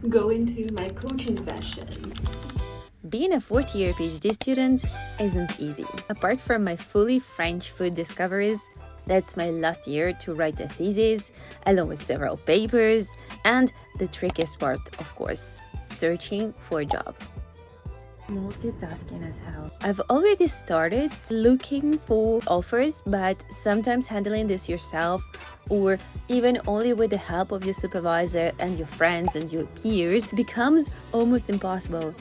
go into my coaching session. Being a fourth-year PhD student isn't easy. Apart from my fully French food discoveries, that's my last year to write a thesis, along with several papers, and the trickiest part, of course, searching for a job. Multitasking as hell. I've already started looking for offers, but sometimes handling this yourself, or even only with the help of your supervisor and your friends and your peers, becomes almost impossible.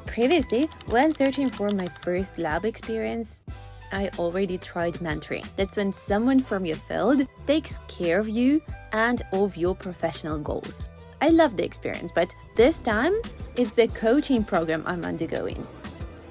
Previously, when searching for my first lab experience, I already tried mentoring. That's when someone from your field takes care of you and of your professional goals. I love the experience, but this time it's a coaching program I'm undergoing.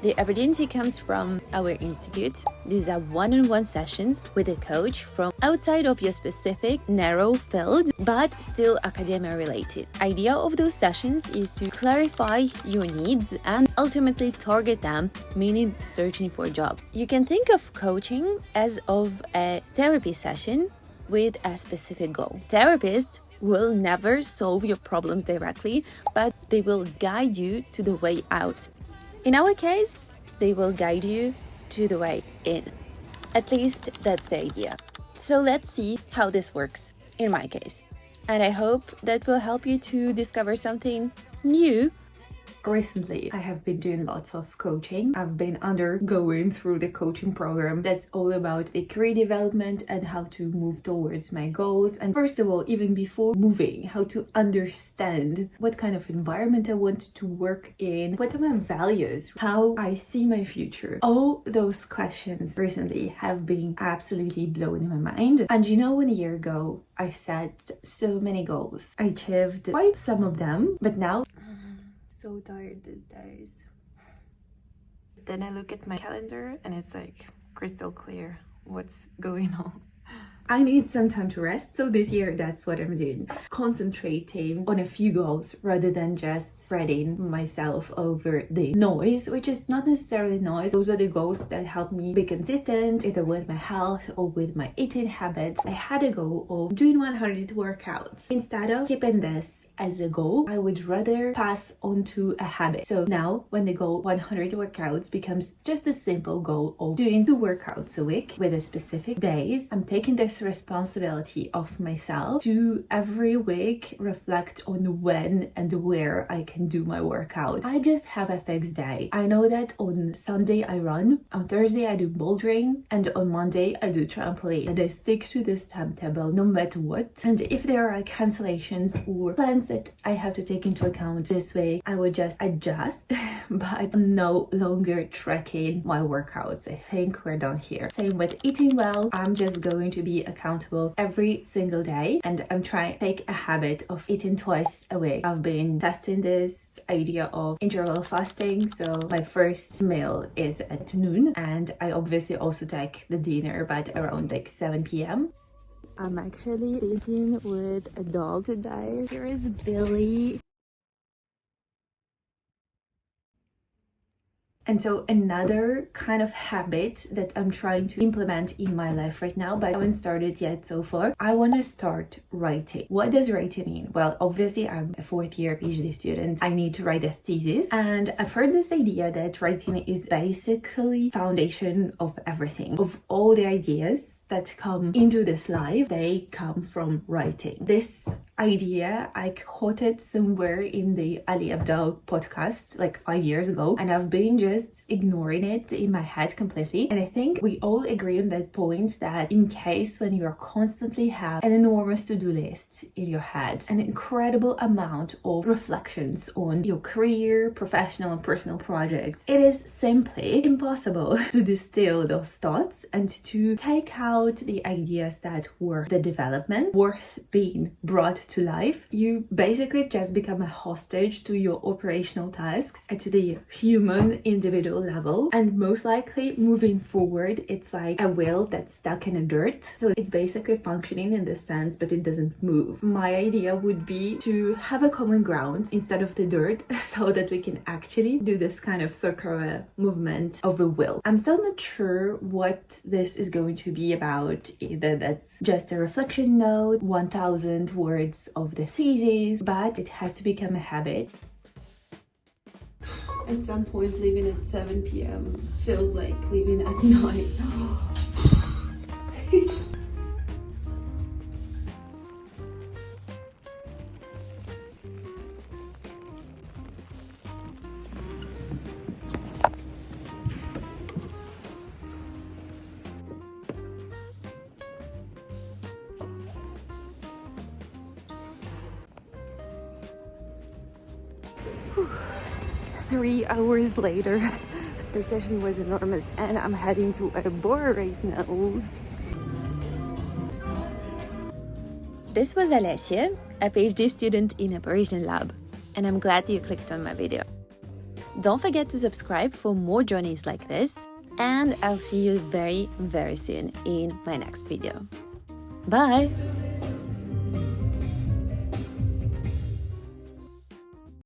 The opportunity comes from our institute. These are one-on-one sessions with a coach from outside of your specific narrow field, but still academia related. Idea of those sessions is to clarify your needs and ultimately target them, meaning searching for a job. You can think of coaching as of a therapy session with a specific goal. Therapists will never solve your problems directly, but they will guide you to the way out. In our case, they will guide you to the way in. At least that's the idea. So let's see how this works in my case. And I hope that will help you to discover something new. Recently, I have been doing lots of coaching. I've been undergoing through the coaching program that's all about the career development and how to move towards my goals. And first of all, even before moving, how to understand what kind of environment I want to work in, what are my values, how I see my future. All those questions recently have been absolutely blown in my mind. And you know, 1 year ago, I set so many goals. I achieved quite some of them, but now so tired these days. Then I look at my calendar and it's like crystal clear what's going on. I need some time to rest, so this year that's what I'm doing. Concentrating on a few goals rather than just spreading myself over the noise, which is not necessarily noise. Those are the goals that help me be consistent, either with my health or with my eating habits. I had a goal of doing 100 workouts. Instead of keeping this as a goal, I would rather pass on to a habit. So now when the goal 100 workouts becomes just a simple goal of doing 2 workouts a week with a specific days, I'm taking this responsibility of myself to every week reflect on when and where I can do my workout. I just have a fixed day. I know that on Sunday I run, on Thursday I do bouldering, and on Monday I do trampoline. And I stick to this timetable no matter what. And if there are cancellations or plans that I have to take into account this way, I would just adjust, but I'm no longer tracking my workouts. I think we're done here. Same with eating well. I'm just going to be accountable every single day, and I'm trying to take a habit of eating twice a week. I've been testing this idea of interval fasting, so my first meal is at noon, and I obviously also take the dinner but around like 7 p.m. I'm actually eating with a dog today. Here is Billy. And so another kind of habit that I'm trying to implement in my life right now, but I haven't started yet so far, I want to start writing. What does writing mean? Well, obviously I'm a 4th-year PhD student. I need to write a thesis, and I've heard this idea that writing is basically foundation of everything. Of all the ideas that come into this life, they come from writing. This idea I quoted somewhere in the Ali Abdal podcast like 5 years ago, and I've been just ignoring it in my head completely. And I think we all agree on that point, that in case when you are constantly have an enormous to-do list in your head, an incredible amount of reflections on your career, professional and personal projects, it is simply impossible to distill those thoughts and to take out the ideas that were the development worth being brought to life. You basically just become a hostage to your operational tasks at the human individual level, and most likely moving forward it's like a wheel that's stuck in the dirt, so it's basically functioning in this sense but it doesn't move. My idea would be to have a common ground instead of the dirt so that we can actually do this kind of circular movement of the wheel. I'm still not sure what this is going to be about, either that's just a reflection note, 1000 words drafts of the thesis, but it has to become a habit. At some point, leaving at 7 p.m. feels like leaving at 9. 3 hours later, the session was enormous and I'm heading to a bar right now. This was Olesia, a PhD student in a Parisian lab, and I'm glad you clicked on my video. Don't forget to subscribe for more journeys like this, and I'll see you very, very soon in my next video. Bye!